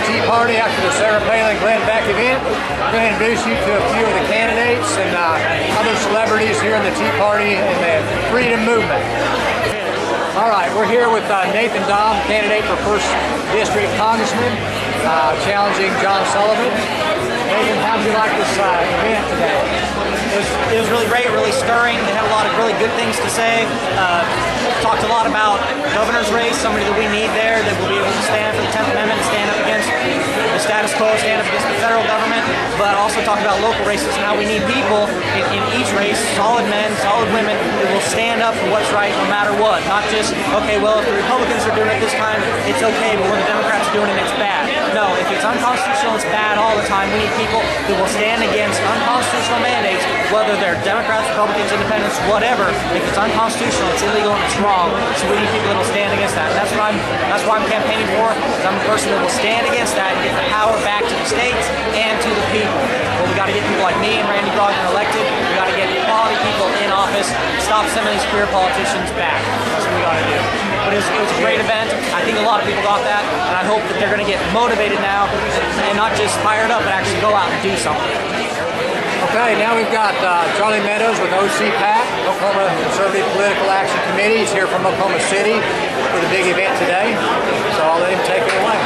Tea Party after the Sarah Palin Glenn Beck event. I'm going to introduce you to a few of the candidates and other celebrities here in the Tea Party and the Freedom Movement. All right, we're here with Nathan Dahm, candidate for 1st District Congressman, challenging John Sullivan. Nathan, how did you like this event today? It was really great, really stirring. They had a lot of really good things to say. Talked a lot about governor's race, somebody that we need there that will be able to stand for the 10th Amendment and stand up against the status quo, stand up against the federal government, but also talk about local races and how we need people in each race, solid men, solid women, that will stand up for what's right no matter what. Not just, okay, well, if the Republicans are doing it this time, it's okay, but when the Democrats are doing it, it's bad. No, if it's unconstitutional, it's bad all the time. We need people that will stand against unconstitutional mandates, whether they're Democrats, Republicans, Independents, whatever. If it's unconstitutional, it's illegal, and it's wrong. So we need people that will stand against that. And that's what I'm campaigning for. Is I'm the person that will stand against that and get the power back to the states and to the people. But we got to get people like me and Randy Brogdon elected. We got to get quality people in office. Stop sending these career politicians back. That's what we got to do. But it was a great event. I think a lot of people got that, and I hope that they're going to get motivated now and not just fired up, but actually go out and do something. Okay, now we've got Charlie Meadows with OCPAC, Oklahoma Conservative Political Action Committee. He's here from Oklahoma City for the big event today, so I'll let him take it away.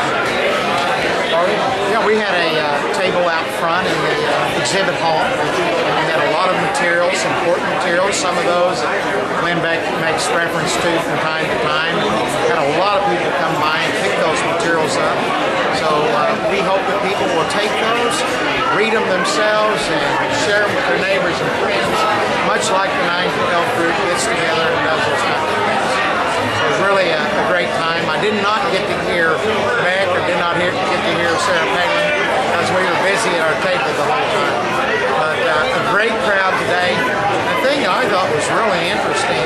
Charlie? Yeah, we had a table out front in the exhibit hall. We had a lot of materials, important materials. Some of those Glenn Beck makes reference to from time to time. Had a lot of people come by and pick those materials up. So we hope that people will take those, read them themselves, and share them with their neighbors and friends, much like the 912 group gets together and does those kind of things. So it was really a great time. I did not get to hear Beck or did not get to hear Sarah Palin because we were busy at our table the whole time. But a great crowd today. The thing that I thought was really interesting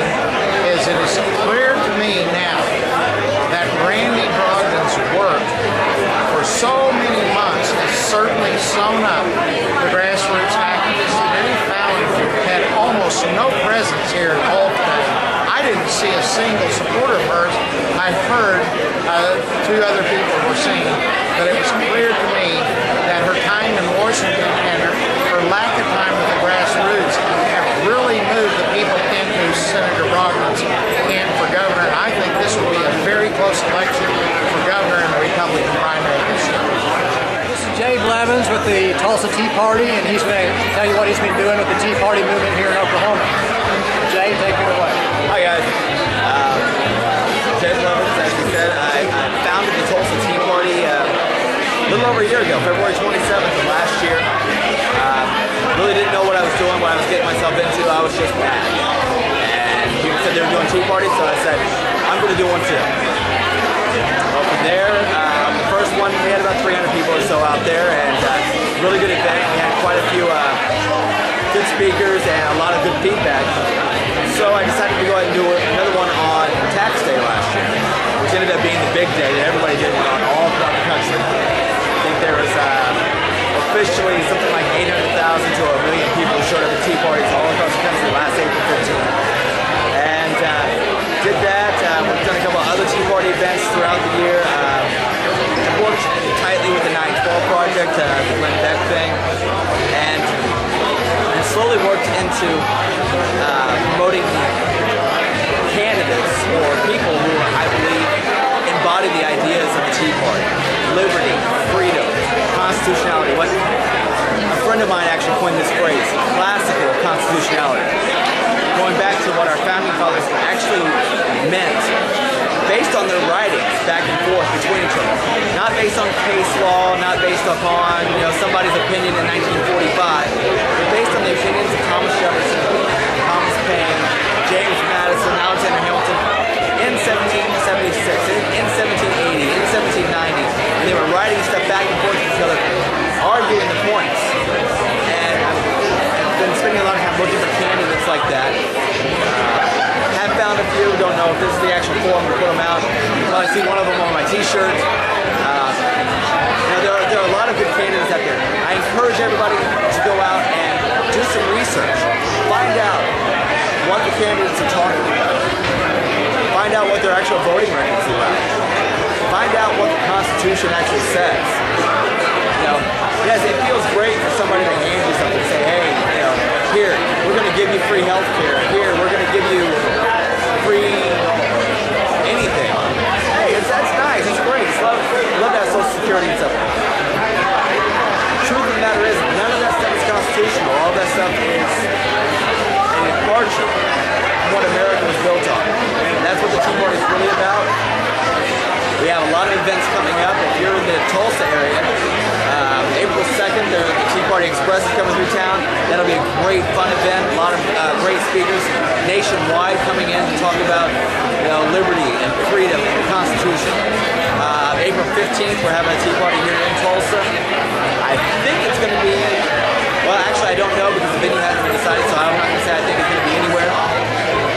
is it is clear to me now that Randy Brogdon's work for so many months has certainly sewn up the grassroots activists. Mary Fallon had almost no presence here at all today. I didn't see a single supporter of hers. I heard two other people were saying, but it was clear to me that her time in Washington and her lack of time with the grassroots have really moved the people into Senator Brogdon's camp for governor. And I think this will be a very close election for governor in the Republican primary this year. This is Jay Blevins with the Tulsa Tea Party, and he's going to tell you what he's been doing with the Tea Party movement here in Oklahoma. Jay, take it away. Hi guys. Jay Blevins, as you said, I founded the Tulsa Tea Party a little over a year ago, February 27th of last year. Really didn't know what I was doing, what I was getting myself into. I was just mad. And people said they were doing tea parties, so I said, I'm going to do one too. Well, from there, the first one, we had about 300 people or so out there, and really good event. We had quite a few good speakers and a lot of good feedback. So I decided to go ahead and do another one on tax day last year, which ended up being the big day that everybody did one on all throughout the country. I think there was officially something like 800,000 to 1 million people who showed up at tea parties all across the country last April 15th. And did that. We've done a couple of other tea party events throughout the year. Worked tightly with the 912 project, the Glenn Beck thing, and slowly worked into promoting candidates or people who I believe embody the ideas of the Tea Party. Liberty, freedom, constitutionality. What a friend of mine actually coined this phrase, classical constitutionality. Going back to what our founding fathers actually meant, based on their writings back and forth between each other. Not based on case law, not based upon somebody's opinion in 1945, but based on the opinions of Thomas Jefferson, Thomas Paine, James Madison, Alexander Hamilton in 1776, in 1780, in 1790. And they were writing stuff back and forth with each other, arguing the points. And I've been spending a lot of time looking for candidates like that. Have found a few, don't know if this is the actual form to put them out. You probably see one of them on my t-shirt. There are a lot of good candidates out there. I encourage everybody to go out and do some research. Find out what the candidates are talking about. Find out what their actual voting records are about. find out what the Constitution actually says. You know, yes, it feels great for somebody to hand you something and say, hey, you know, here, we're going to give you free health care. Here, we're going to give you free anything. Hey, that's nice. It's great. Love that Social Security and stuff. Truth of the matter is, none of that stuff is constitutional. All that stuff is an departure from what America was built on. And that's what the Tea Party is really about. We have a lot of events coming up. If you're in the Tulsa area, April 2nd, the Tea Party Express is coming through town. That'll be a great, fun event. A lot of great speakers nationwide coming in to talk about, you know, liberty and freedom and the Constitution. April 15th, we're having a Tea Party here in Tulsa. I think it's going to be, well, actually, I don't know because the venue hasn't been decided, so I'm not going to say I think it's going to be anywhere.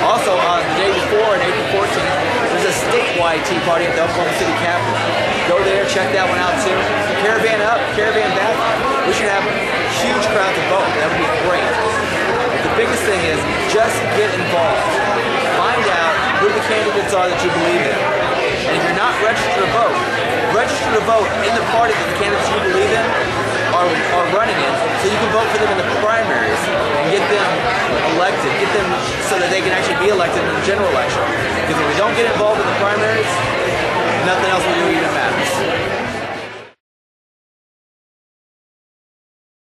Also, on the day before, on April 14th, there's a statewide Tea Party at the Oklahoma City Capitol. Go there, check that one out too. Caravan up, caravan back. We should have huge crowds to vote. That would be great. But the biggest thing is just get involved. Find out who the candidates are that you believe in. And if you're not registered to vote, register to vote in the party that the candidates you believe in are running in, so you can vote for them in the primaries and get them elected, get them so that they can actually be elected in the general election. Because if we don't get involved in the primaries, nothing else we do even matters.